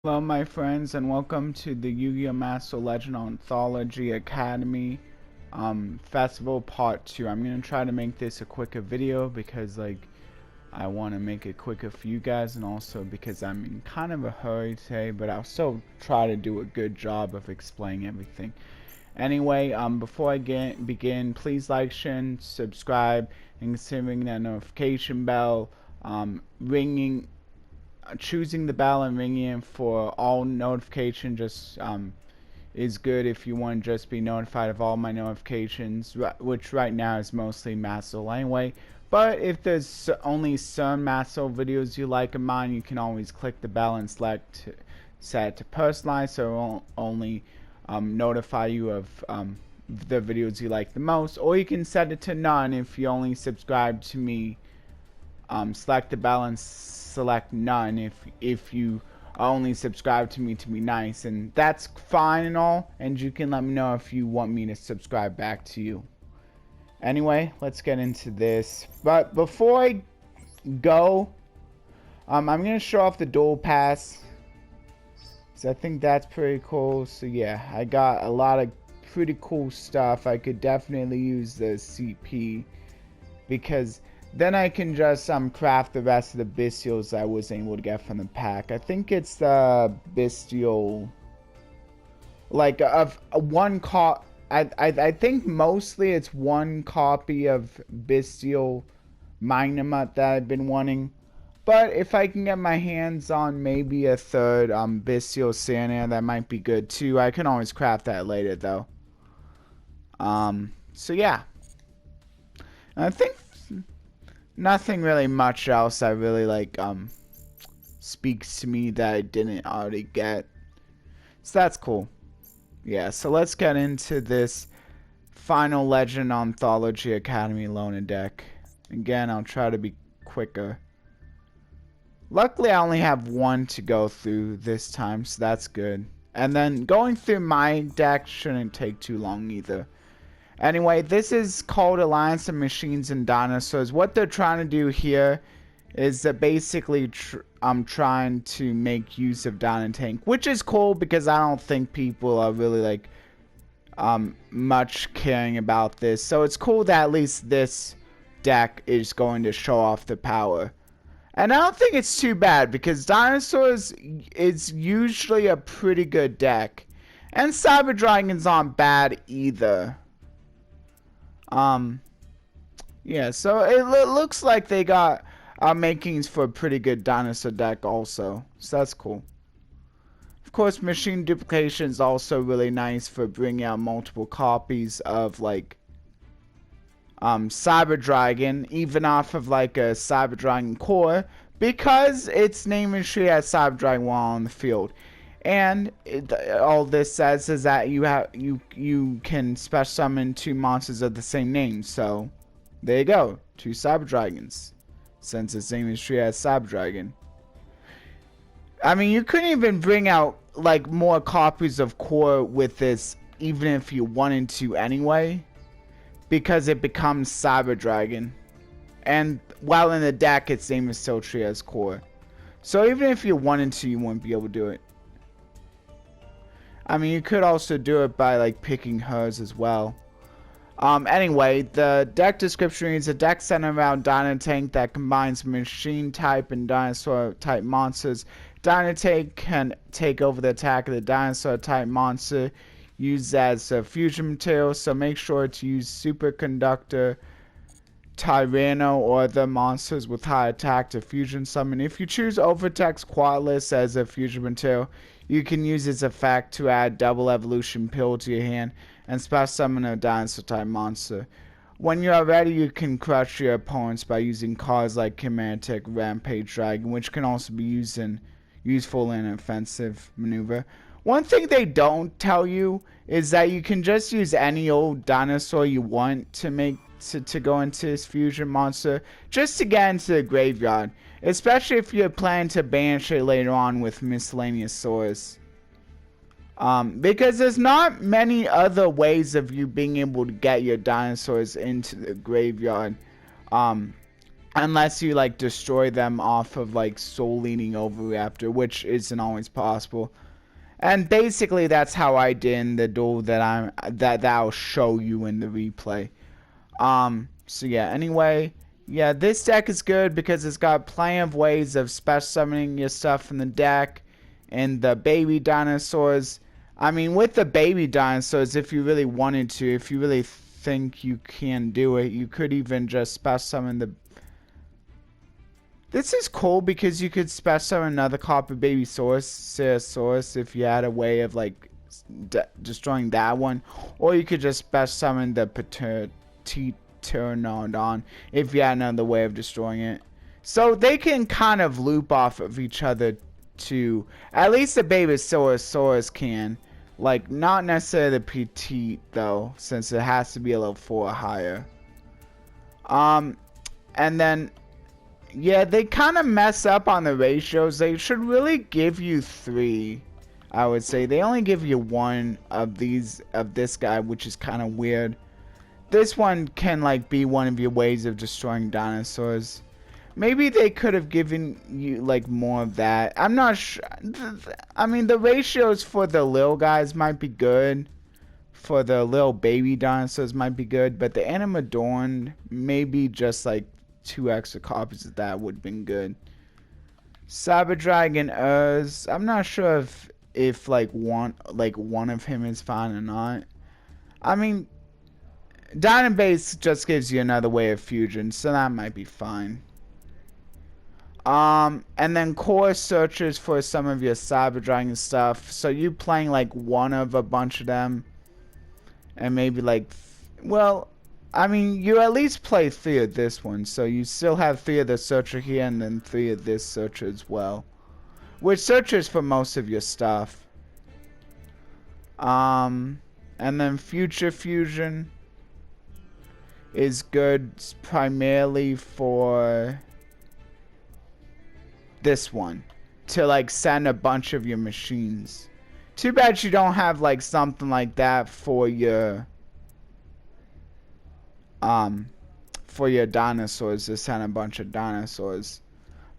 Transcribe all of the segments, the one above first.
Hello my friends and welcome to the Yu-Gi-Oh! Master Legend Anthology Academy Festival Part 2. I'm going to try to make this a quicker video because I want to make it quicker for you guys, and also because I'm in kind of a hurry today, but I'll still try to do a good job of explaining everything. Anyway, before I begin, please like, share, and subscribe, and considering that notification bell, choosing the bell and ringing it for all notification just is good if you want to just be notified of all my notifications, which right now is mostly Master anyway. But if there's only some Master videos you like of mine, you can always click the bell and set it to personalize, so it will only notify you of the videos you like the most. Or you can set it to none if you only subscribe to me. Select the bell and select none if you only subscribe to me to be nice, and that's fine and all, and you can let me know if you want me to subscribe back to you. Anyway, let's get into this, but before I go, I'm gonna show off the Duel pass, so I think that's pretty cool. So yeah, I got a lot of pretty cool stuff. I could definitely use the CP because then I can just craft the rest of the bestials I was able to get from the pack. I think it's the bestial, like of one I think mostly it's one copy of bestial Magnum that I've been wanting. But if I can get my hands on maybe a third bestial Santa, that might be good too. I can always craft that later though. So yeah, and I think nothing really much else I really speaks to me that I didn't already get. So that's cool. Yeah, so let's get into this final Legend Anthology Academy Loner deck. Again, I'll try to be quicker. Luckily, I only have one to go through this time, so that's good. And then going through my deck shouldn't take too long either. Anyway, this is called Alliance of Machines and Dinosaurs. What they're trying to do here is that basically I'm trying to make use of Dino Tank, which is cool because I don't think people are really much caring about this. So it's cool that at least this deck is going to show off the power. And I don't think it's too bad because Dinosaurs is usually a pretty good deck. And Cyberdark aren't bad either. Yeah, so it looks like they got makings for a pretty good dinosaur deck also, so that's cool. Of course, machine duplication is also really nice for bringing out multiple copies of Cyberdragon, even off of a Cyberdragon core, because its name is treated as Cyberdragon while on the field. And all this says is that you can special summon two monsters of the same name. So there you go, two Cyber Dragons, since its name is treated as Cyber Dragon. I mean, you couldn't even bring out more copies of core with this, even if you wanted to anyway, because it becomes Cyber Dragon, and while in the deck its name is still treated as core. So even if you wanted to, you wouldn't be able to do it. I mean, you could also do it by picking hers as well. Anyway, the deck description reads: a deck centered around Dino Tank that combines machine type and dinosaur type monsters. Dino Tank can take over the attack of the dinosaur type monster used as a fusion material, so make sure to use Superconductor, Tyranno, or other monsters with high attack to fusion summon. If you choose Overtex Quadless as a fusion material, you can use its effect to add double evolution pill to your hand and special summon a dinosaur type monster. When you are ready, you can crush your opponents by using cards like Chimeritic Rampage Dragon, which can also be useful in an offensive maneuver. One thing they don't tell you is that you can just use any old dinosaur you want to go into this fusion monster just to get into the graveyard, especially if you're planning to banish it later on with miscellaneous source. Because there's not many other ways of you being able to get your dinosaurs into the graveyard. unless you like destroy them off of like Soul Eating Oviraptor, which isn't always possible. And basically that's how I did in the duel that I'll show you in the replay. So yeah, anyway, yeah, this deck is good because it's got plenty of ways of special summoning your stuff from the deck. And the baby dinosaurs, I mean, with the baby dinosaurs, if you really wanted to, if you really think you can do it, you could even just special summon the... This is cool because you could special summon another copy of baby Ceratosaurus if you had a way of like destroying that one. Or you could just special summon the Pteranodon if you had another way of destroying it. So they can kind of loop off of each other too. At least the baby Ceratosaurus can. Like, not necessarily the petite though, since it has to be a level 4 higher. And then, yeah, they kind of mess up on the ratios. They should really give you 3, I would say. They only give you 1 of these, of this guy, which is kind of weird. This one can, like, be one of your ways of destroying dinosaurs. Maybe they could have given you, like, more of that. I'm not sure. I mean, the ratios for the little guys might be good. For the little baby dinosaurs might be good. But the Animadorn, maybe just, like, 2 extra copies of that would have been good. Cyberdragon Urs. I'm not sure if like one of him is fine or not. I mean, Dynabase just gives you another way of fusion, so that might be fine. And then core searches for some of your Cyberdragon stuff. So you playing like one of a bunch of them, and maybe like, well, I mean, you at least play 3 of this one, so you still have 3 of the searcher here, and then 3 of this searcher as well, which searches for most of your stuff. And then future fusion is good primarily for this one, to like send a bunch of your machines. Too bad you don't have like something like that for your dinosaurs, to send a bunch of dinosaurs.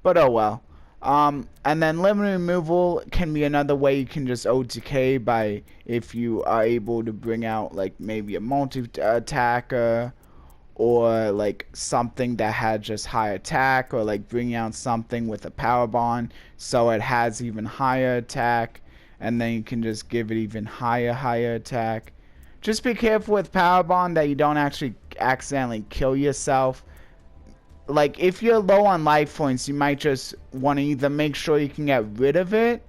But oh well. And then limit removal can be another way you can just OTK by, if you are able to bring out like maybe a multi-attacker, or like something that had just high attack, or like bringing out something with a power bond so it has even higher attack, and then you can just give it even higher attack. Just be careful with power bond that you don't actually accidentally kill yourself. Like, if you're low on life points, you might just want to either make sure you can get rid of it.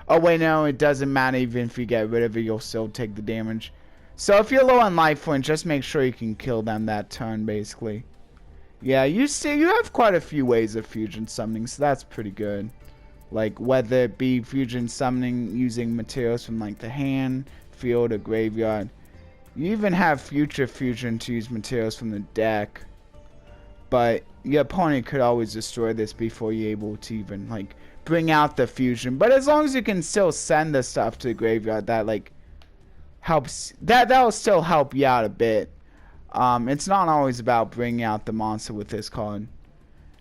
Oh wait, no, it doesn't matter. Even if you get rid of it, you'll still take the damage. So if you're low on life points, just make sure you can kill them that turn, basically. Yeah, you have quite a few ways of fusion summoning, so that's pretty good. Like, whether it be fusion summoning using materials from like the hand, field, or graveyard. You even have future fusion to use materials from the deck. But your opponent could always destroy this before you're able to even like bring out the fusion. But as long as you can still send the stuff to the graveyard, that like helps. That'll still help you out a bit. It's not always about bringing out the monster with this card.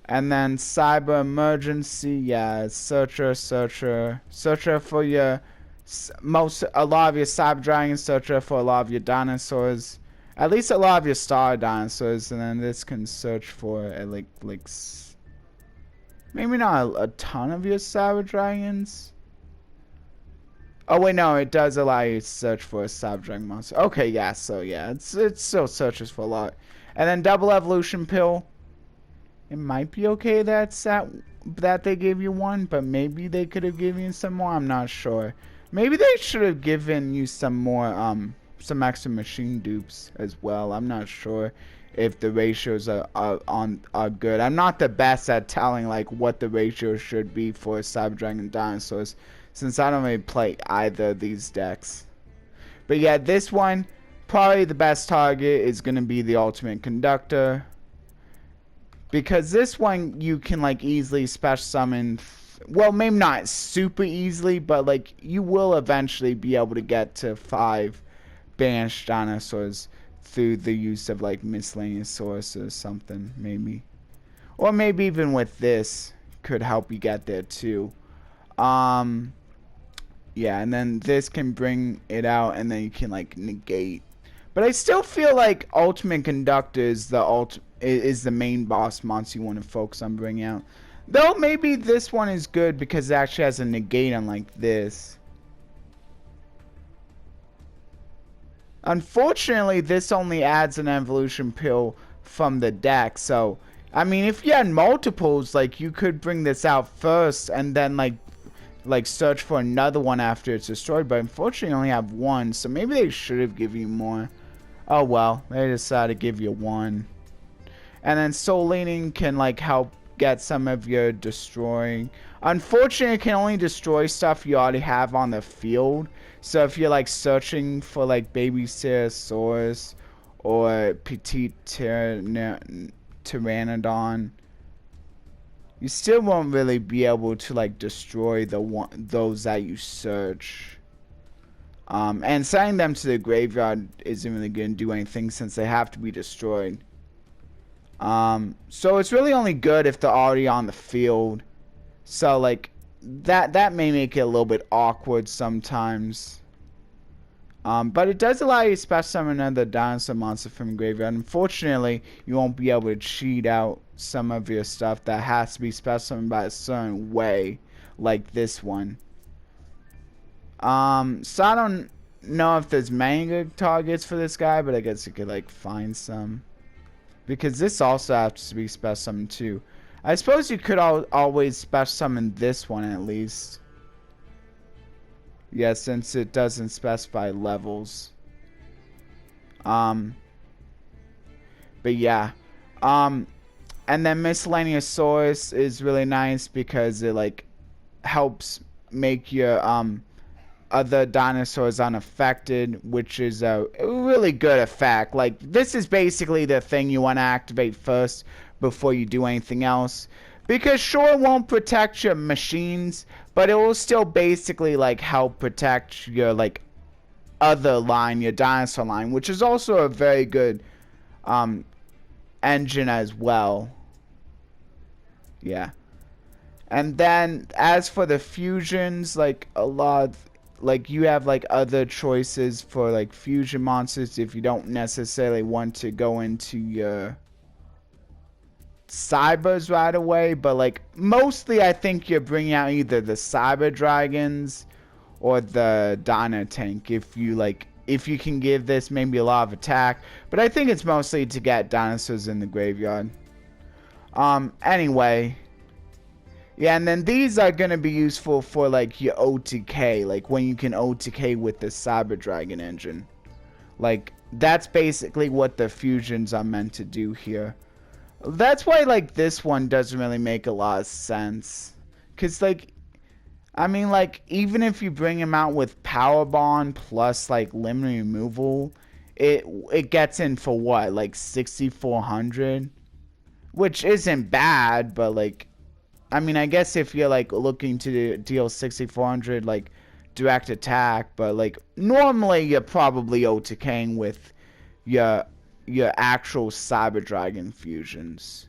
And then Cyber Emergency, yeah, Searcher for your a lot of your Cyberdragon, Searcher for a lot of your dinosaurs. At least a lot of your star dinosaurs, and then this can search for like maybe not a ton of your Cyberdragons. Oh wait, no, it does allow you to search for a Cyberdragon monster. Okay, yeah, so yeah, it still searches for a lot. And then double evolution pill. It might be okay that they gave you 1, but maybe they could have given you some more. I'm not sure. Maybe they should have given you some more some extra machine dupes as well. I'm not sure if the ratios are good. I'm not the best at telling like what the ratio should be for Cyberdragon dinosaurs, since I don't really play either of these decks. But yeah, this one, probably the best target is going to be the Ultimate Conductor, because this one you can like easily special summon. Well, maybe not super easily, but like you will eventually be able to get to 5 banished dinosaurs through the use of like miscellaneous sources or something, maybe. Or maybe even with this could help you get there too. Yeah, and then this can bring it out, and then you can like negate. But I still feel like Ultimate Conductor is the main boss monster you want to focus on bringing out. Though maybe this one is good because it actually has a negate unlike this. Unfortunately, this only adds an evolution pill from the deck. So, I mean, if you had multiples, like you could bring this out first and then like search for another one after it's destroyed. But unfortunately, you only have one. So maybe they should have given you more. Oh well, they decided to give you one. And then Soul Leaning can like help get some of your destroying. Unfortunately, it can only destroy stuff you already have on the field. So if you're like searching for like baby Pterosaurus or petite Pteranodon, you still won't really be able to like destroy those that you search. And sending them to the graveyard isn't really going to do anything since they have to be destroyed. So it's really only good if they're already on the field. So like that may make it a little bit awkward sometimes. But it does allow you to special summon another dinosaur monster from the graveyard. Unfortunately, you won't be able to cheat out some of your stuff that has to be special summoned by a certain way, like this one. So I don't know if there's many good targets for this guy, but I guess you could like find some. Because this also has to be special summoned too. I suppose you could always special summon this one at least. Yeah, since it doesn't specify levels. But yeah. And then Miscellaneous Source is really nice because it like helps make your other dinosaurs unaffected, which is a really good effect. Like this is basically the thing you want to activate first before you do anything else, because sure it won't protect your machines, but it will still basically like help protect your like other line, your dinosaur line, which is also a very good engine as well. Yeah. And then as for the fusions, like a lot like you have like other choices for like fusion monsters if you don't necessarily want to go into your cybers right away, but like mostly I think you're bringing out either the cyber dragons or the dino tank if you can give this maybe a lot of attack, but I think it's mostly to get dinosaurs in the graveyard. Anyway, yeah, and then these are going to be useful for like your OTK, like when you can OTK with the Cyber Dragon engine. Like that's basically what the fusions are meant to do here. That's why like this one doesn't really make a lot of sense. Cause like, I mean like even if you bring him out with Power Bond plus like limb removal, it gets in for what, like 6,400? Which isn't bad, but like, I mean, I guess if you're like looking to deal 6,400 like direct attack, but like normally you're probably OTKing with your actual Cyber Dragon fusions.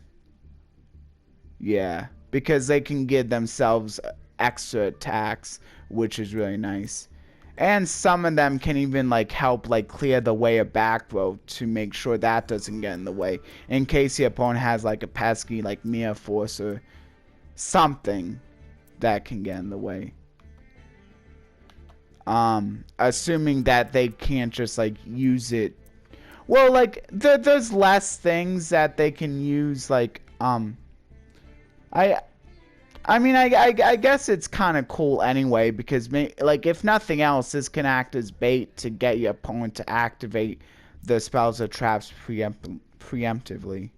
Yeah, because they can give themselves extra attacks, which is really nice. And some of them can even like help like clear the way of back row to make sure that doesn't get in the way, in case your opponent has like a pesky like Mia Force or something that can get in the way. Assuming that they can't just like use it. Well, like there's less things that they can use. Like I mean I guess it's kind of cool anyway, because like if nothing else, this can act as bait to get your opponent to activate the spells or traps preemptively.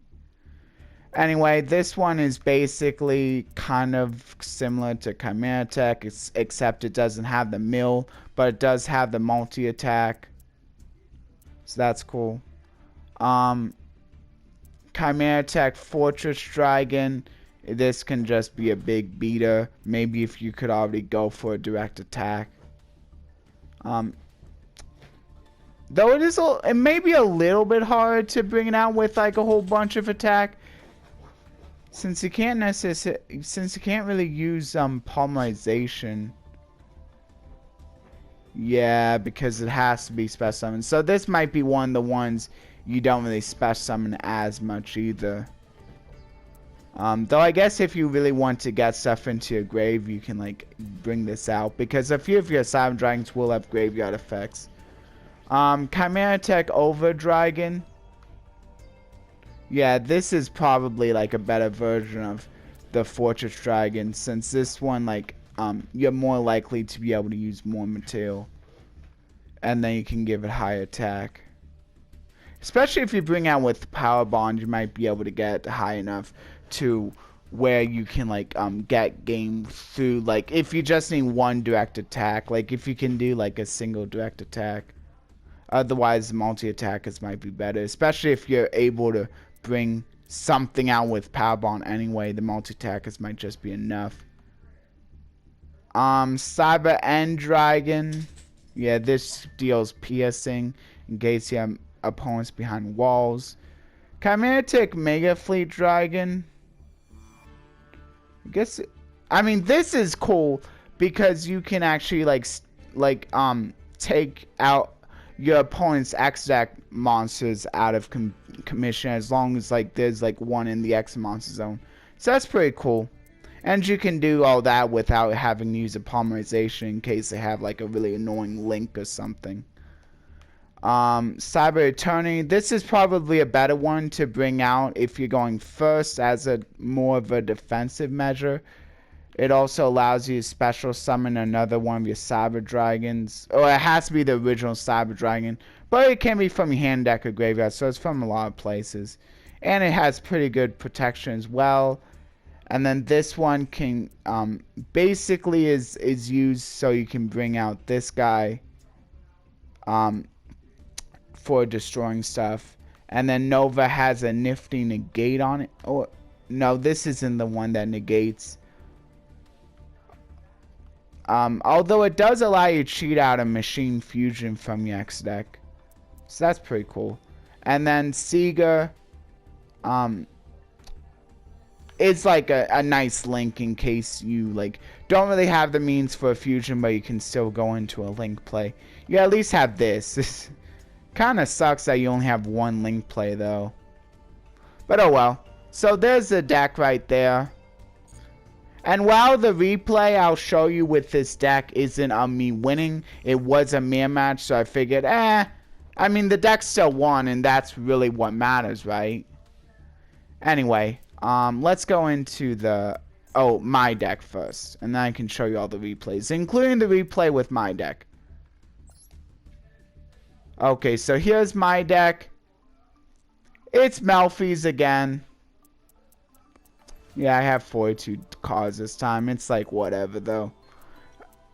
Anyway, this one is basically kind of similar to Chimera Tech, except it doesn't have the mill, but it does have the multi-attack. So that's cool. Chimera Tech Fortress Dragon. This can just be a big beater. Maybe if you could already go for a direct attack. Though it may be a little bit hard to bring it out with like a whole bunch of attack. since you can't really use polymerization. Yeah, because it has to be special summon. So this might be one of the ones you don't really special summon as much either. Though I guess if you really want to get stuff into your grave, you can like bring this out, because a few of your Cyber Dragons will have graveyard effects. Chimera Tech Over Dragon. Yeah, this is probably like a better version of the Fortress Dragon, since this one, like, you're more likely to be able to use more material, and then you can give it high attack. Especially if you bring out with Power Bond, you might be able to get high enough to where you can like get game through, like if you just need one direct attack, like if you can do like a single direct attack. Otherwise, multi-attackers might be better, especially if you're able to bring something out with Power Bond anyway. The multi-attackers might just be enough. Cyber End Dragon. Yeah, this deals piercing in case you have opponents behind walls. Chimeritic Mega Fleet Dragon. I mean, this is cool because you can actually take out your opponent's X deck monsters out of commission, as long as like there's like one in the X monster zone. So that's pretty cool. And you can do all that without having to use a polymerization in case they have like a really annoying link or something. Cyber Attorney. This is probably a better one to bring out if you're going first as a more of a defensive measure. It also allows you to special summon another one of your Cyber Dragons. Or it has to be the original Cyber Dragon. But it can be from your hand deck or graveyard, so it's from a lot of places. And it has pretty good protection as well. And then this one can basically is used so you can bring out this guy for destroying stuff. And then Nova has a nifty negate on it. Oh no, this isn't the one that negates. Although it does allow you to cheat out a machine fusion from your X deck. So that's pretty cool. And then Seeger, it's like a nice link in case you like don't really have the means for a fusion, but you can still go into a link play. You at least have this. This kind of sucks that you only have one link play though. But oh well. So there's the deck right there. And while the replay I'll show you with this deck isn't me winning, it was a mirror match, so I figured, I mean, the deck still won, and that's really what matters, right? Anyway, let's go into my deck first, and then I can show you all the replays, including the replay with my deck. Okay, so here's my deck. It's Melffy's again. Yeah, I have 42 cards this time. It's like whatever though.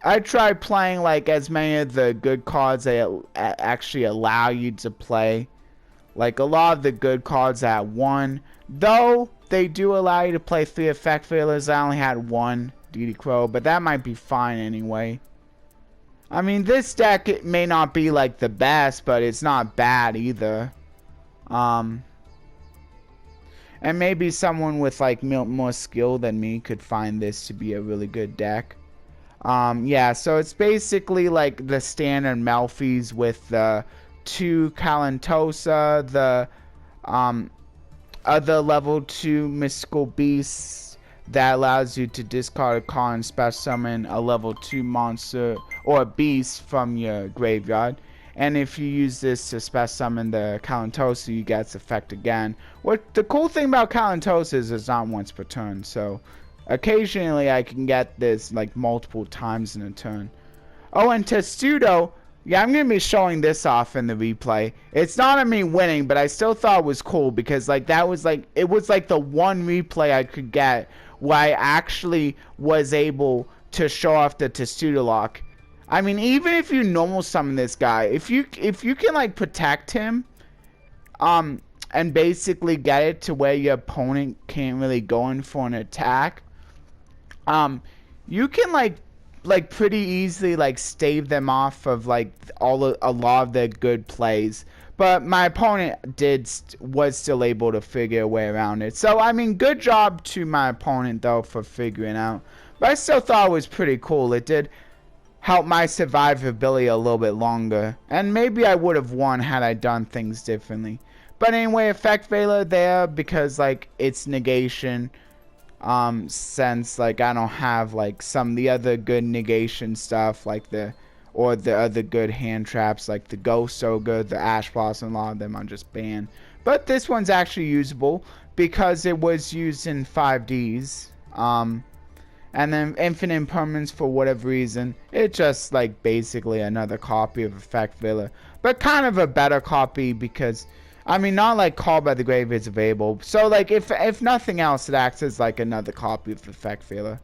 I tried playing like as many of the good cards that actually allow you to play. Like a lot of the good cards at one. Though they do allow you to play 3 effect failures. I only had 1 DD Crow, but that might be fine anyway. I mean, this deck, it may not be like the best, but it's not bad either. And maybe someone with like more skill than me could find this to be a really good deck. Yeah, so it's basically like the standard Melffy's with the 2 Calantosa, the other level 2 mystical beasts that allows you to discard a card and special summon a level 2 monster or a beast from your graveyard. And if you use this to special summon the Calantosa, you get its effect again. What the cool thing about Calantosa is it's not once per turn, so occasionally I can get this like multiple times in a turn. Oh, and Testudo, yeah, I'm gonna be showing this off in the replay. It's not me winning, but I still thought it was cool because like that was like it was like the one replay I could get where I actually was able to show off the Testudo lock. I mean, even if you normal summon this guy, if you can like protect him, and basically get it to where your opponent can't really go in for an attack, you can like pretty easily like stave them off of like a lot of their good plays But my opponent was still able to figure a way around it. So, I mean, good job to my opponent, though, for figuring out. But I still thought it was pretty cool. It did help my survivability a little bit longer. And maybe I would have won had I done things differently. But anyway, effect failure there because, like, it's negation. Since, like, I don't have, like, some of the other good negation stuff, like the other good hand traps, like the Ghost Ogre, the Ash Blossom, a lot of them are just banned. But this one's actually usable because it was used in 5Ds. And then Infinite Impermanence, for whatever reason, it's just like basically another copy of Effect Failure, but kind of a better copy because, I mean, not like Call by the Grave is available. So like if nothing else, it acts as like another copy of Effect Failure.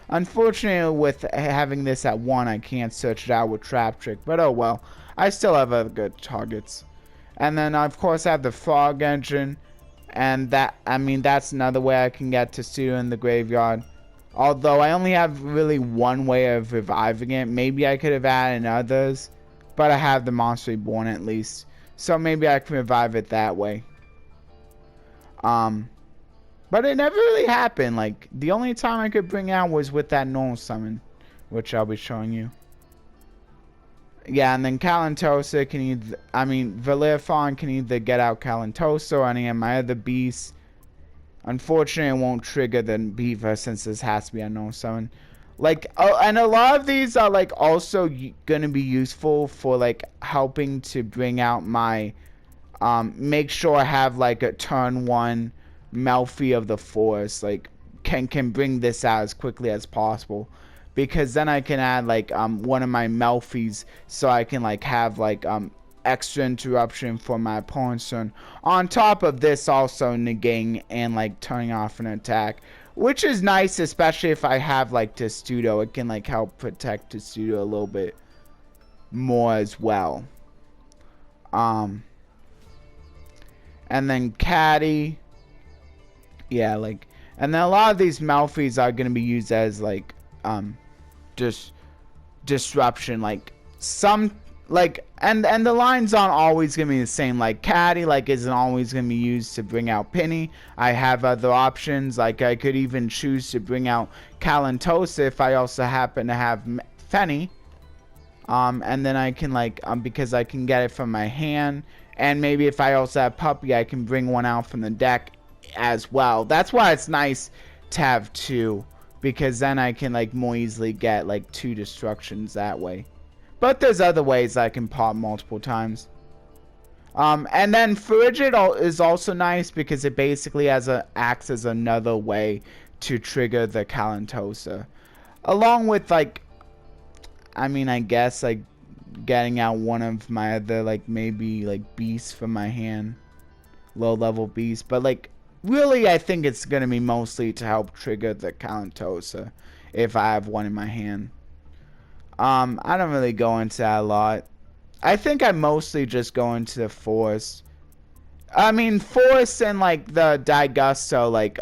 Unfortunately, with having this at 1, I can't search it out with Trap Trick, but oh well. I still have other good targets. And then, of course, I have the Frog Engine, and that, I mean, that's another way I can get Testudo in the graveyard. Although, I only have really one way of reviving it. Maybe I could have added others, but I have the Monster Reborn at least. So maybe I can revive it that way. But it never really happened. Like, the only time I could bring out was with that normal summon, which I'll be showing you. Yeah, and then Calantosa can either, I mean, Valeriphon can either get out Calantosa or any of my other beasts. Unfortunately, it won't trigger the Beaver since this has to be a normal summon. Like, oh, and a lot of these are, like, also gonna be useful for, like, helping to bring out my, make sure I have, like, a turn 1 Melffy of the Forest, like, can bring this out as quickly as possible, because then I can add like one of my Melffys, so I can like have like extra interruption for my opponent's turn, on top of this also negating and like turning off an attack, which is nice, especially if I have like Testudo. It can like help protect Testudo a little bit more as well. And then Caddy. Yeah, like, and then a lot of these Melffys are gonna be used as like just disruption, like some like, and the lines aren't always gonna be the same. Like Caddy like isn't always gonna be used to bring out Penny. I have other options, like I could even choose to bring out Calantosa if I also happen to have Fenny. And then I can like because I can get it from my hand, and maybe if I also have Puppy, I can bring one out from the deck as well. That's why it's nice to have 2, because then I can like more easily get like 2 destructions that way. But there's other ways I can pop multiple times. And then Frigid is also nice because it basically acts as another way to trigger the Calantosa, along with like, I mean, I guess like getting out one of my other like maybe like beasts from my hand, low level beasts, but like really I think it's gonna be mostly to help trigger the Calantosa if I have one in my hand. I don't really go into that a lot. I think I mostly just go into the Forest. I mean, Forest and like the Digusto, like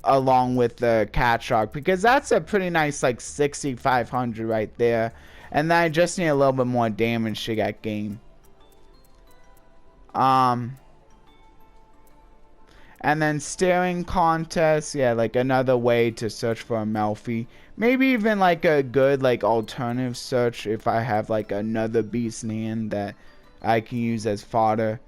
along with the Cat Shark, because that's a pretty nice like 6,500 right there, and then I just need a little bit more damage to get game. And then Staring Contest, yeah, like another way to search for a Melffy. Maybe even like a good like alternative search if I have like another beast in hand that I can use as fodder.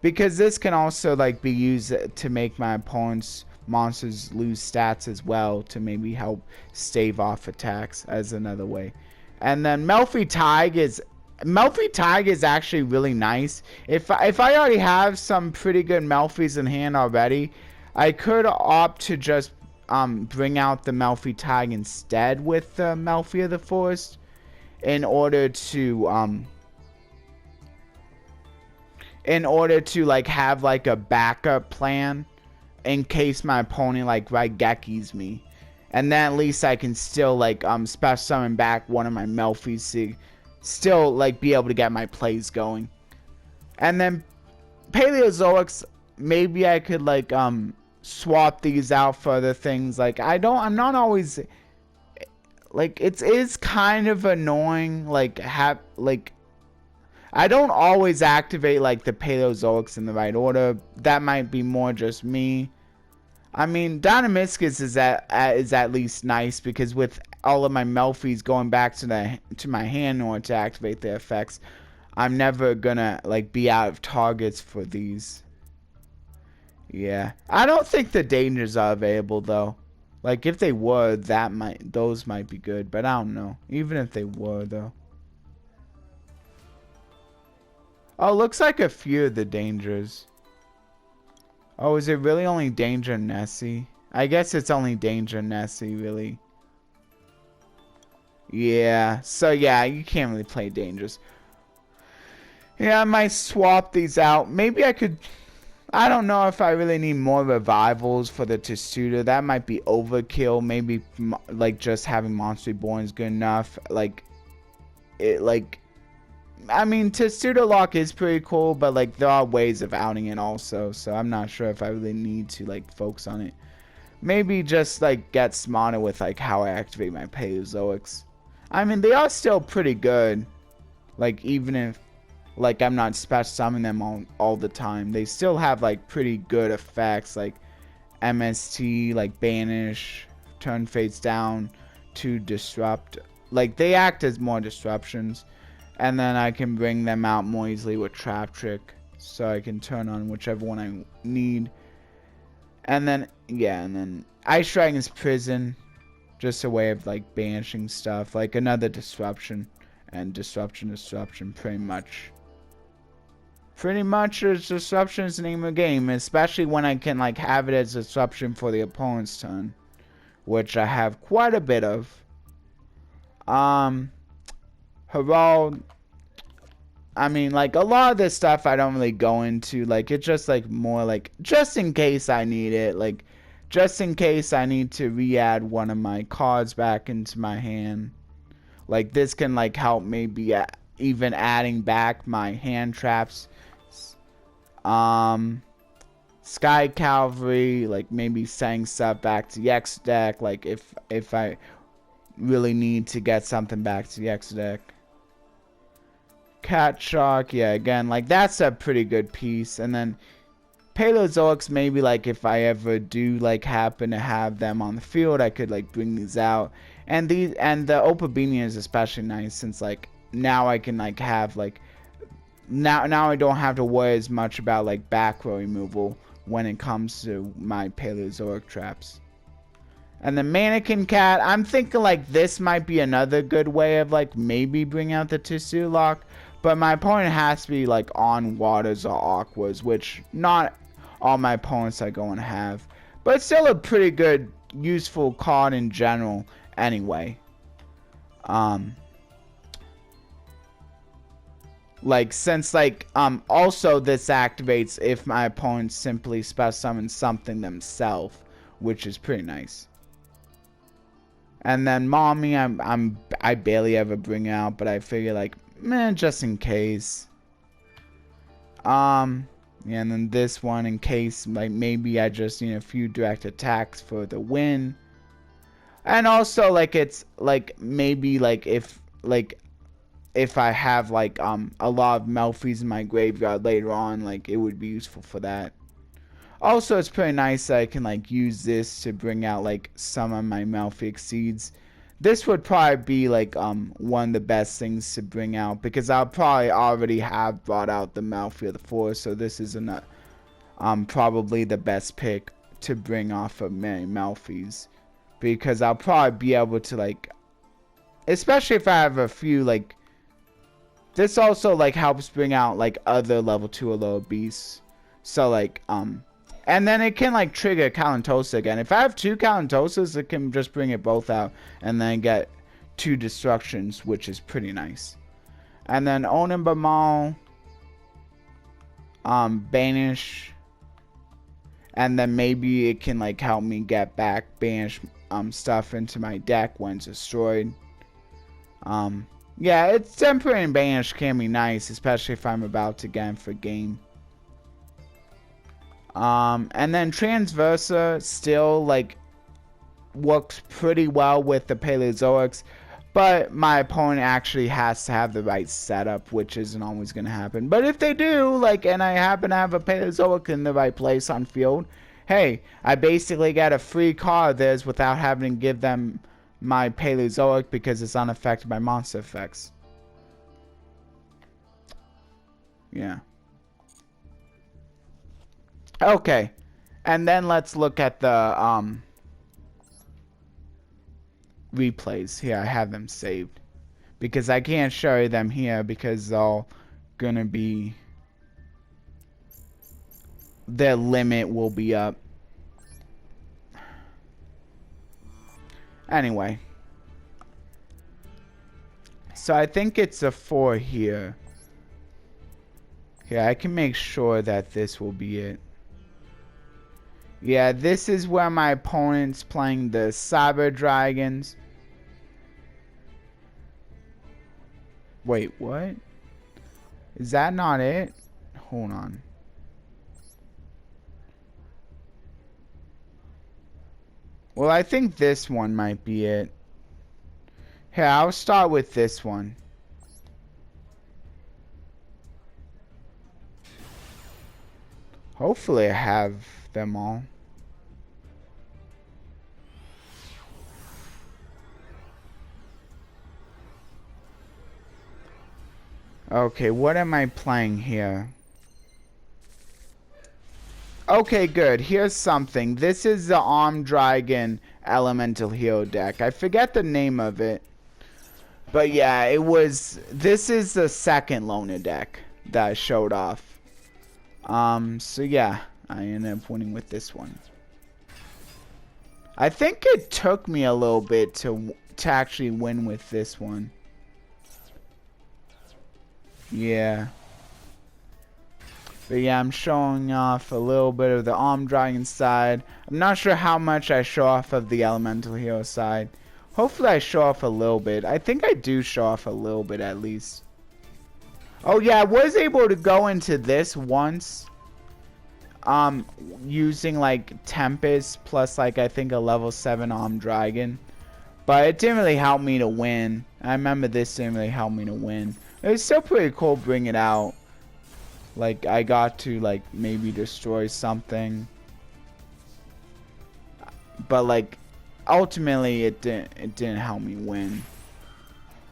Because this can also like be used to make my opponent's monsters lose stats as well, to maybe help stave off attacks as another way. And then Melffy Tag is actually really nice. If I already have some pretty good Melffys in hand already, I could opt to just bring out the Melffy Tag instead with the Melffy of the Forest, in order to like have like a backup plan in case my opponent like Raigekis me, and then at least I can still like special summon back one of my Melffys to still like be able to get my plays going. And then Paleozoics, maybe I could like swap these out for other things. Like I'm not always like, it is kind of annoying like I don't always activate like the Paleozoics in the right order. That might be more just me. I mean, Dynamiscus is at least nice because with all of my Melffys going back to my hand in order to activate their effects, I'm never gonna like be out of targets for these. Yeah, I don't think the dangers are available though. Like if they were, those might be good, but I don't know. Even if they were though. Oh, looks like a few of the dangers. Oh, is it really only Danger Nessie? I guess it's only Danger Nessie, really. Yeah, so yeah, you can't really play Dangers. Yeah, I might swap these out. Maybe I could... I don't know if I really need more revivals for the Testudo. That might be overkill. Maybe, like, just having Monster Reborn is good enough. Like, I mean, Testudo Lock is pretty cool, but like there are ways of outing it also, so I'm not sure if I really need to like focus on it. Maybe just like get smarter with like how I activate my Paleozoics. I mean, they are still pretty good. Like even if like I'm not special summoning them all the time, they still have like pretty good effects like MST, like Banish, turn face down to disrupt. Like they act as more disruptions. And then I can bring them out more easily with Trap Trick. So I can turn on whichever one I need. And then, yeah, and then Ice Dragon's Prison. Just a way of, like, banishing stuff. Like another disruption. And disruption, pretty much. Pretty much, disruption is the name of the game. Especially when I can, like, have it as disruption for the opponent's turn. Which I have quite a bit of. Herald, I mean, like, a lot of this stuff I don't really go into. Like, it's just, like, more, like, just in case I need it. Like, just in case I need to re-add one of my cards back into my hand. Like, this can, like, help maybe even adding back my hand traps. Sky Cavalry, like, maybe sending stuff back to the X deck. Like, if I really need to get something back to the X deck. Cat Shark, yeah, again, like that's a pretty good piece. And then Paleozoics, maybe like if I ever do like happen to have them on the field, I could like bring these out. And the Opabenia is especially nice since like now I can like have like now I don't have to worry as much about like back row removal when it comes to my Paleozoic traps. And the Mannequin Cat, I'm thinking like this might be another good way of like maybe bring out the Testudo Lock. But my opponent has to be like on waters or aquas, which not all my opponents are going to have. But it's still a pretty good, useful card in general anyway. Like since like also this activates if my opponent simply special summons something themselves, which is pretty nice. And then Mommy, I barely ever bring out, but I figure like, man, just in case. Yeah, and then this one in case like maybe I just need a few direct attacks for the win. And also like it's like maybe like if I have like a lot of Melffys in my graveyard later on, like it would be useful for that. Also, it's pretty nice that I can like use this to bring out like some of my Melffy Exceeds. This would probably be like one of the best things to bring out because I'll probably already have brought out the Melffy of the Forest, so this is probably the best pick to bring off of many Melffys because I'll probably be able to like, especially if I have a few like. This also like helps bring out like other level 2 or lower beasts. So like and then it can like trigger Calantosa again. If I have 2 Calantosas, it can just bring it both out and then get 2 destructions, which is pretty nice. And then Onimbamal, Banish, and then maybe it can like help me get back Banish stuff into my deck when it's destroyed. Yeah, it's Temporary and Banish can be nice, especially if I'm about to get in for game. And then Transversa still like works pretty well with the Paleozoics, But my opponent actually has to have the right setup, which isn't always going to happen. But if they do, like, and I happen to have a Paleozoic in the right place on field, hey, I basically get a free card of theirs without having to give them my Paleozoic because it's unaffected by monster effects. Yeah. Okay. And then let's look at the replays. Here, I have them saved. Because I can't show you them here because they're all gonna be... their limit will be up. Anyway. So I think it's a 4 here. Yeah, I can make sure that this will be it. Yeah, this is where my opponent's playing the Cyber Dragons. Wait, what? Is that not it? Hold on. Well, I think this one might be it. Here, I'll start with this one. Hopefully I have them all. Okay, what am I playing here? Okay, good. Here's something. This is the Armed Dragon Elemental Hero deck. I forget the name of it. But yeah, it was... this is the second loner deck that I showed off. So yeah, I ended up winning with this one. I think it took me a little bit to actually win with this one. Yeah. But yeah, I'm showing off a little bit of the Armed Dragon side. I'm not sure how much I show off of the Elemental Hero side. Hopefully I show off a little bit. I think I do show off a little bit at least. Oh yeah, I was able to go into this once. Using like Tempest plus like I think a level 7 Armed Dragon. But it didn't really help me to win. I remember this didn't really help me to win. It was still pretty cool bringing it out. Like I got to like maybe destroy something. But like ultimately it didn't help me win.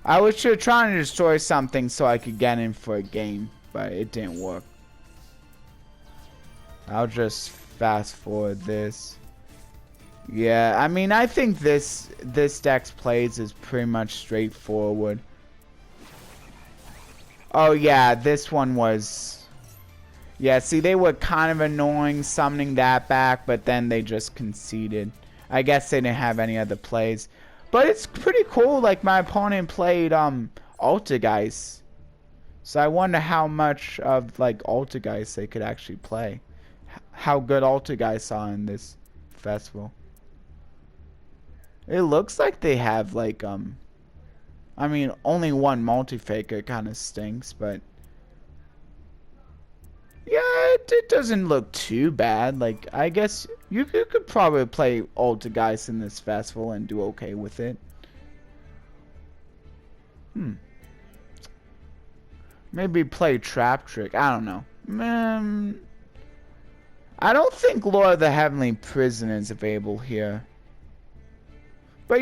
I was just trying to destroy something so I could get in for a game, but it didn't work. I'll just fast forward this. Yeah, I mean I think this deck's plays is pretty much straightforward. Oh yeah, this one was... yeah, see they were kind of annoying summoning that back, but then they just conceded. I guess they didn't have any other plays. But it's pretty cool, like my opponent played Altergeist. So I wonder how much of like Altergeist they could actually play. How good Altergeist are in this festival. It looks like they have like I mean only one multi-faker kind of stinks, but yeah, it doesn't look too bad. Like I guess you could probably play Altergeist in this festival and do okay with it. Maybe play Trap Trick. I don't know. I don't think Lord of the Heavenly Prison is available here. But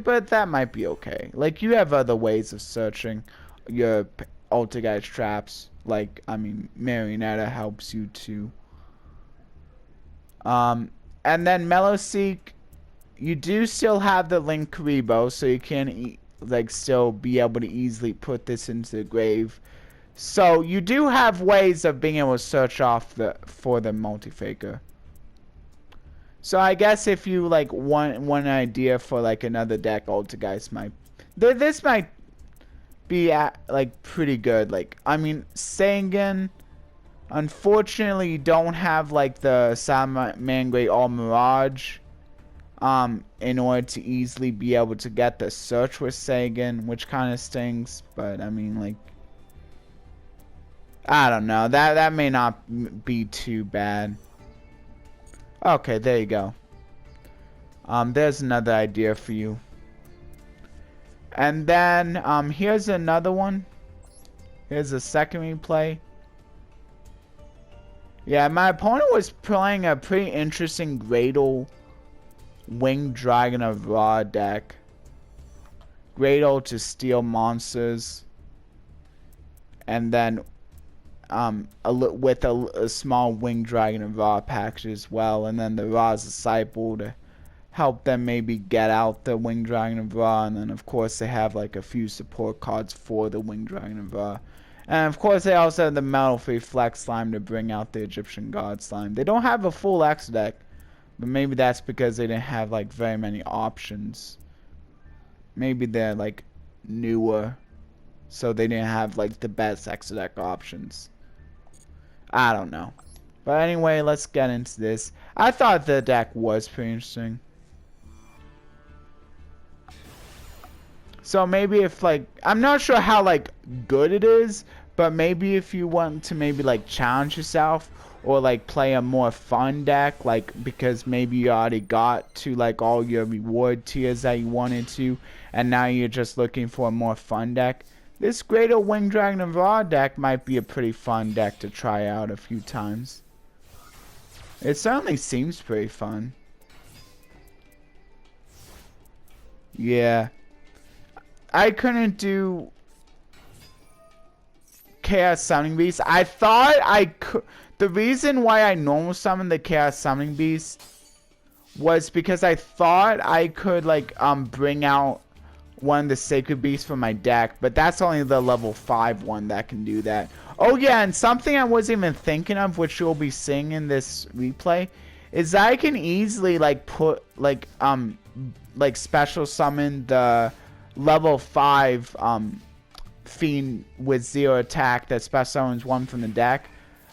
but that might be okay. Like you have other ways of searching your Altergeist traps. Like I mean, Marionetta helps you too. And then Melffy, you do still have the Link Karibo, so you can like still be able to easily put this into the grave. So you do have ways of being able to search off for the multi-faker. So I guess if you like want one idea for like another deck, Altergeist might this might be like pretty good. Like I mean, Sagan, unfortunately you don't have like the Salamangreat or Mirage in order to easily be able to get the search with Sagan, which kind of stinks, but I mean like I don't know, that may not be too bad. Okay, there you go. There's another idea for you. And then here's another one. Here's a second replay. Yeah, my opponent was playing a pretty interesting Graydle Winged Dragon of Ra deck. Graydle to steal monsters. And then with a small Winged Dragon of Ra package as well. And then the Ra's Disciple to help them maybe get out the Winged Dragon of Ra. And then of course they have like a few support cards for the Winged Dragon of Ra. And of course they also have the Melffy Flex Slime to bring out the Egyptian God Slime. They don't have a full X deck, but maybe that's because they didn't have like very many options. Maybe they're like newer, so they didn't have like the best X deck options. I don't know. But anyway, let's get into this. I thought the deck was pretty interesting. So maybe if like, I'm not sure how like good it is, but maybe if you want to maybe like challenge yourself or like play a more fun deck, like because maybe you already got to like all your reward tiers that you wanted to, and now you're just looking for a more fun deck, this Graydle Winged Dragon of Ra deck might be a pretty fun deck to try out a few times. It certainly seems pretty fun. Yeah. I couldn't do Chaos Summoning Beast. I thought I could. The reason why I normal summoned the Chaos Summoning Beast was because I thought I could like bring out one of the Sacred Beasts from my deck, but that's only the level 5 one that can do that. Oh yeah, and something I wasn't even thinking of, which you'll be seeing in this replay, is that I can easily like put like special summon the level 5 Fiend with 0 attack that special summons 1 from the deck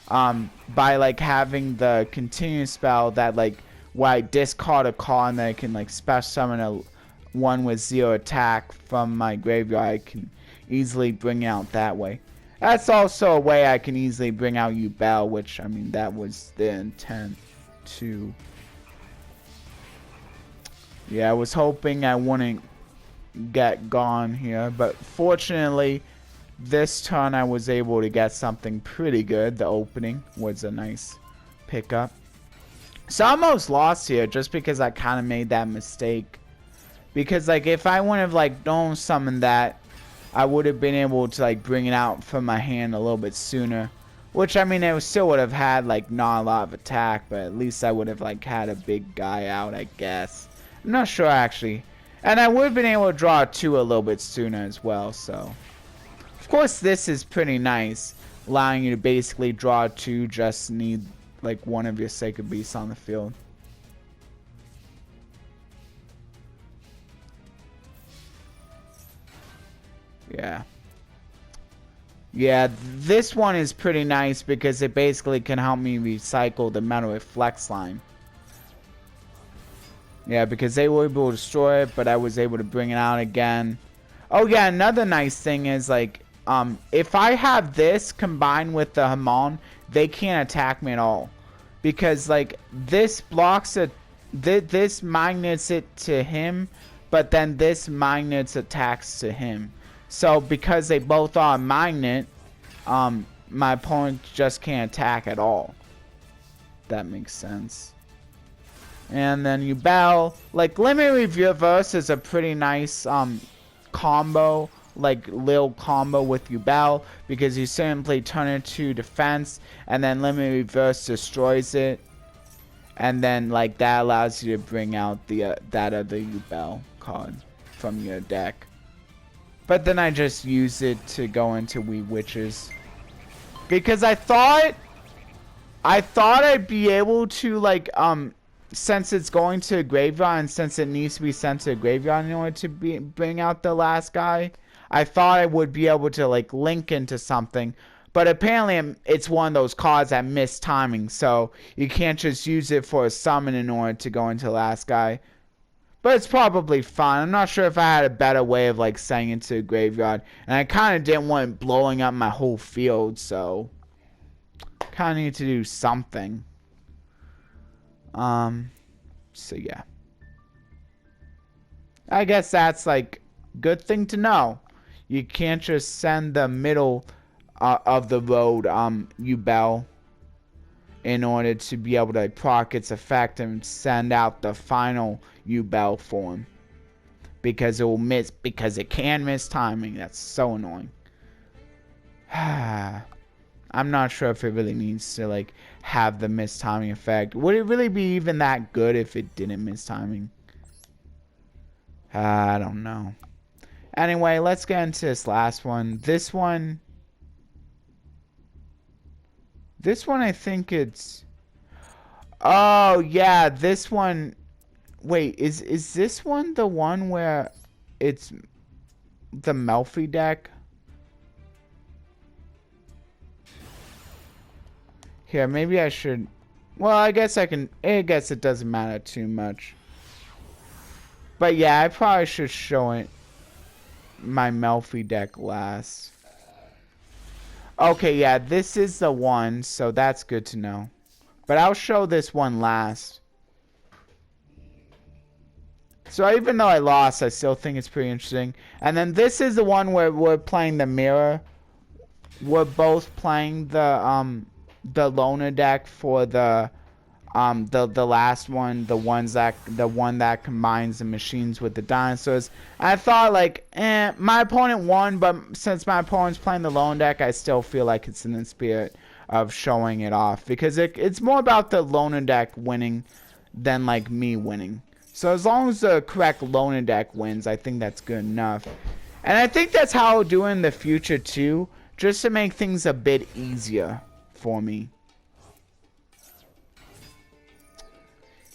by like having the continuous spell that like where I discard a card and then I can like special summon a 1 with 0 attack from my graveyard. I can easily bring out that way. That's also a way I can easily bring out Yubel, which I mean that was the intent to. Yeah, I was hoping I wouldn't get gone here, but fortunately this turn I was able to get something pretty good. The opening was a nice pickup. So I almost lost here just because I kind of made that mistake, because like if I wouldn't have like don't summon that, I would have been able to like bring it out from my hand a little bit sooner, which I mean it still would have had like not a lot of attack, but at least I would have like had a big guy out, I guess. I'm not sure actually. And I would have been able to draw 2 a little bit sooner as well, so. Of course, this is pretty nice, allowing you to basically draw 2, just need like one of your Sacred Beasts on the field. Yeah. Yeah, this one is pretty nice because it basically can help me recycle the Metal Reflect Slime. Yeah, because they were able to destroy it, but I was able to bring it out again. Oh yeah, another nice thing is like, if I have this combined with the Hamon, they can't attack me at all. Because like, this blocks it, this magnets it to him, but then this magnets attacks to him. So because they both are a magnet, my opponent just can't attack at all. That makes sense. And then you battle. Like, Limit Reverse is a pretty nice combo, like little combo with Yubel, because you simply turn it to defense and then Limit Reverse destroys it, and then like that allows you to bring out the that other Yubel card from your deck. But then I just use it to go into Wee Witches, because I thought I'd be able to like since it's going to a graveyard, and since it needs to be sent to a graveyard in order to bring out the last guy, I thought I would be able to like link into something. But apparently it's one of those cards that miss timing, so you can't just use it for a summon in order to go into the last guy. But it's probably fine. I'm not sure if I had a better way of like sending it to a graveyard, and I kind of didn't want it blowing up my whole field, so kind of need to do something. So yeah, I guess that's like Good thing to know. You can't just send the middle of the road Ubel in order to be able to proc its effect and send out the final Ubel form. Because it can miss timing. That's so annoying. I'm not sure if it really needs to like have the miss timing effect. Would it really be even that good if it didn't miss timing? I don't know. Anyway, let's get into this last one. This one I think it's... Oh, yeah, this one... Wait, is this one the one where it's the Melffy deck? Here, maybe I should... Well, I guess I guess it doesn't matter too much. But yeah, I probably should show it my Melffy deck last. Okay, yeah, this is the one, so that's good to know. But I'll show this one last. So even though I lost, I still think it's pretty interesting. And then this is the one where we're playing the mirror. We're both playing the loner deck for the last one, the one that combines the machines with the dinosaurs. I thought like, my opponent won, but since my opponent's playing the lone deck, I still feel like it's in the spirit of showing it off because it's more about the loner deck winning than like me winning. So as long as the correct loner deck wins, I think that's good enough. And I think that's how I'll do in the future too, just to make things a bit easier for me.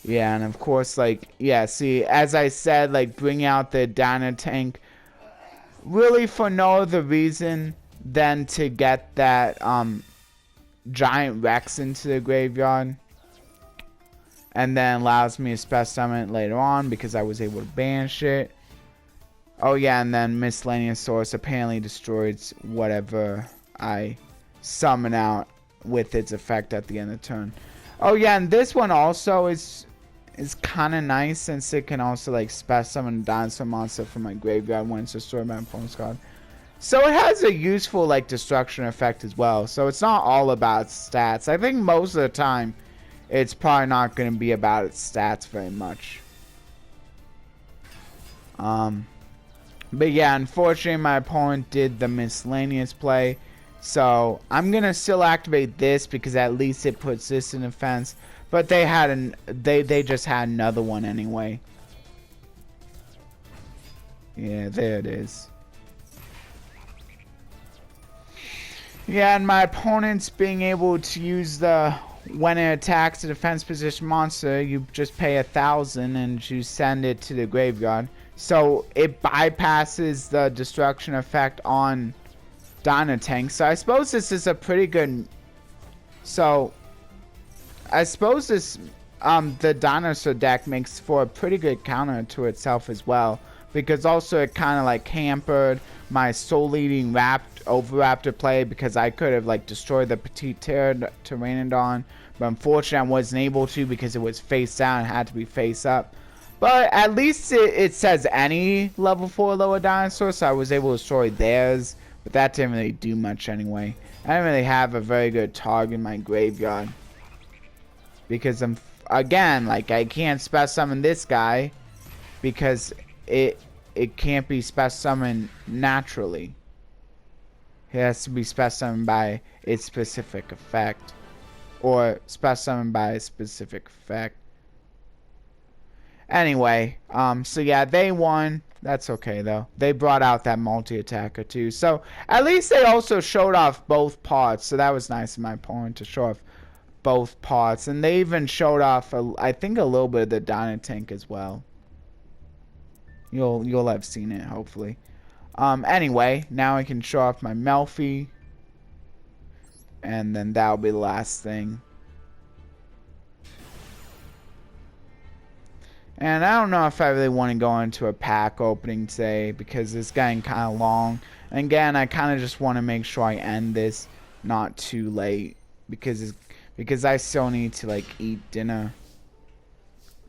Yeah, and of course, like, yeah, see, as I said, like, bring out the Dino Tank really for no other reason than to get that, Giant Rex into the graveyard. And then allows me to special summon it later on because I was able to banish it. Oh, yeah, and then Miscellaneous Source apparently destroys whatever I summon out with its effect at the end of the turn. Oh, yeah, and this one also is kind of nice since it can also like special summon a dinosaur monster from my graveyard when it's destroyed by my opponent's card. So it has a useful like destruction effect as well. So it's not all about stats. I think most of the time it's probably not going to be about its stats very much. But yeah, unfortunately my opponent did the miscellaneous play. So I'm going to still activate this because at least it puts this in defense. But they had they just had another one anyway. Yeah, there it is. Yeah, and my opponent's being able to use the when it attacks a defense position monster, you just pay 1,000 and you send it to the graveyard. So it bypasses the destruction effect on Dino Tank. So I suppose this is a pretty good. So I suppose this the dinosaur deck makes for a pretty good counter to itself as well, because also it kind of like hampered my soul eating Overraptor play because I could have like destroyed the Petite Pteranodon, but unfortunately I wasn't able to because it was face down and had to be face up. But at least it says any level 4 lower dinosaur, so I was able to destroy theirs, but that didn't really do much anyway. I didn't really have a very good target in my graveyard because I'm again like I can't special summon this guy because it can't be special summoned naturally. It has to be special summoned by its specific effect. Or special summoned by a specific effect. Anyway, so yeah, they won. That's okay though. They brought out that multi-attacker too. So at least they also showed off both parts. So that was nice of my opponent to show off both parts. And they even showed off, I think, a little bit of the Dino Tank as well. You'll have seen it, hopefully. Anyway, now I can show off my Melffy. And then that'll be the last thing. And I don't know if I really want to go into a pack opening today because it's getting kind of long. And again, I kind of just want to make sure I end this not too late because I still need to like eat dinner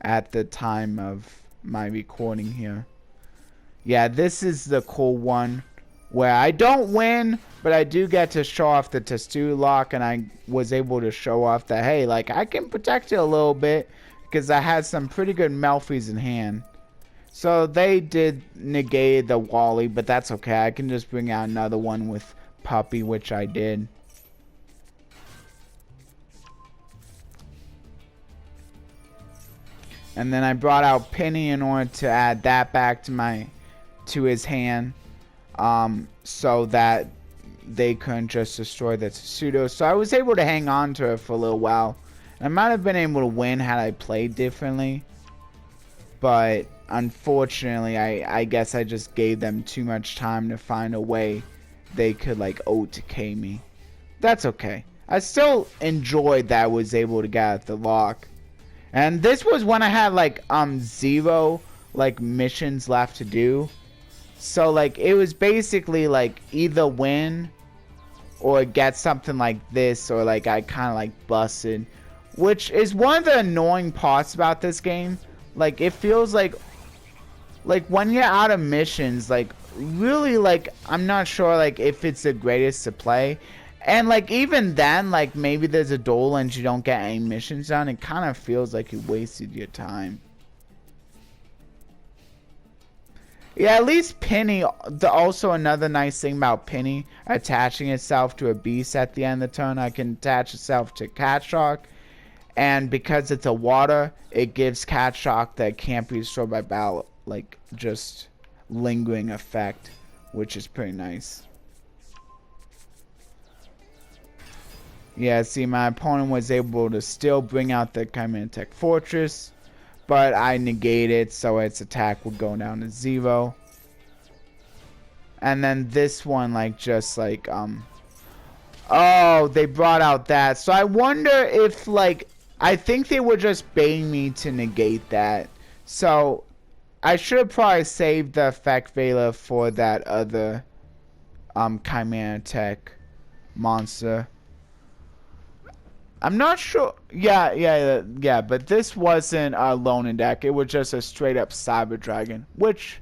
at the time of my recording here. Yeah, this is the cool one where I don't win, but I do get to show off the Testudo lock, and I was able to show off that, hey, like, I can protect it a little bit because I had some pretty good Melffys in hand. So they did negate the Wally, but that's okay. I can just bring out another one with Puppy, which I did. And then I brought out Penny in order to add that back to his hand, so that they couldn't just destroy the Testudo. So I was able to hang on to it for a little while. I might have been able to win had I played differently, but unfortunately, I guess I just gave them too much time to find a way they could like OTK me. That's okay. I still enjoyed that I was able to get at the lock. And this was when I had like 0 like missions left to do. So like it was basically like either win or get something like this, or like I kind of like busted, which is one of the annoying parts about this game. Like it feels like when you're out of missions, like really, like I'm not sure like if it's the greatest to play. And like even then, like maybe there's a duel and you don't get any missions done, it kind of feels like you wasted your time. Yeah, at least Penny, also another nice thing about Penny attaching itself to a beast at the end of the turn, I can attach itself to Cat Shark. And because it's a water, it gives Cat Shark that can't be destroyed by battle, like just lingering effect, which is pretty nice. Yeah, see, my opponent was able to still bring out the Chimera Tech Fortress, but I negated, so its attack would go down to 0. And then this one, like, just like, oh, they brought out that. So I wonder if, like, I think they were just baiting me to negate that. So I should have probably saved the Effect Veiler for that other, Chimera Tech monster. I'm not sure. Yeah, but this wasn't a Lonin deck. It was just a straight up Cyber Dragon, which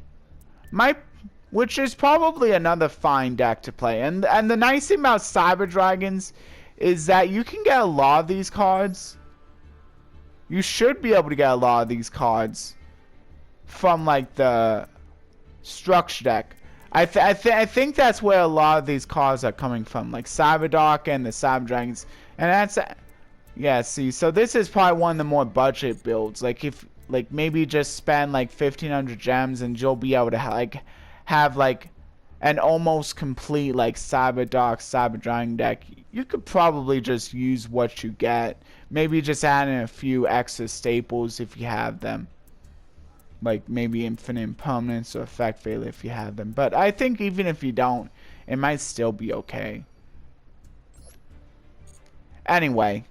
is probably another fine deck to play. And the nice thing about Cyber Dragons is that you can get a lot of these cards. You should be able to get a lot of these cards from like the structure deck. I think that's where a lot of these cards are coming from, like Cyberdark and the Cyber Dragons, and that's. Yeah, see, so this is probably one of the more budget builds. Like if, like maybe just spend like 1,500 gems and you'll be able to have like an almost complete like Cyberdark, Cyber Dragon deck. You could probably just use what you get. Maybe just add in a few extra staples if you have them. Like maybe Infinite Impermanence or Effect Failure if you have them. But I think even if you don't, it might still be okay. Anyway.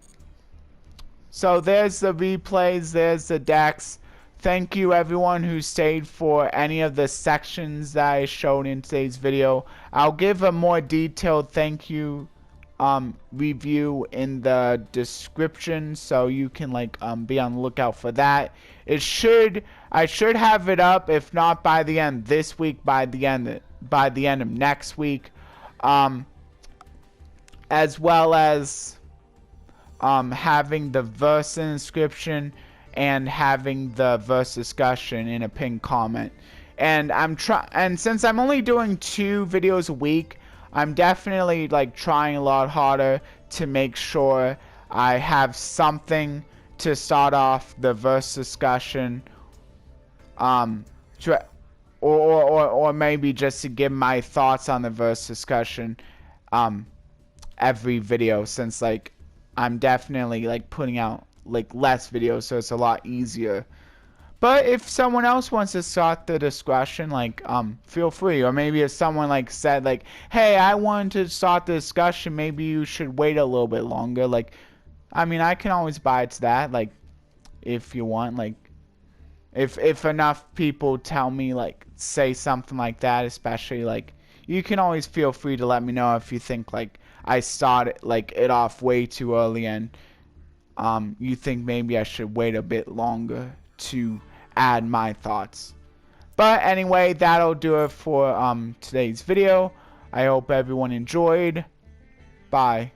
So there's the replays, there's the decks. Thank you everyone who stayed for any of the sections that I showed in today's video. I'll give a more detailed thank you review in the description, so you can like be on the lookout for that. I should have it up, if not by the end this week, by the end of next week, as well as having the verse inscription and having the verse discussion in a pinned comment. And since I'm only doing 2 videos a week, I'm definitely like trying a lot harder to make sure I have something to start off the verse discussion, or maybe just to give my thoughts on the verse discussion every video, since like I'm definitely like putting out like less videos, so it's a lot easier. But if someone else wants to start the discussion, like feel free. Or maybe if someone like said like, hey, I wanted to start the discussion, maybe you should wait a little bit longer. Like, I mean, I can always buy to that. Like, if you want, like, if enough people tell me like say something like that, especially like, you can always feel free to let me know if you think like I started like it off way too early and you think maybe I should wait a bit longer to add my thoughts. But anyway, that'll do it for today's video. I hope everyone enjoyed. Bye.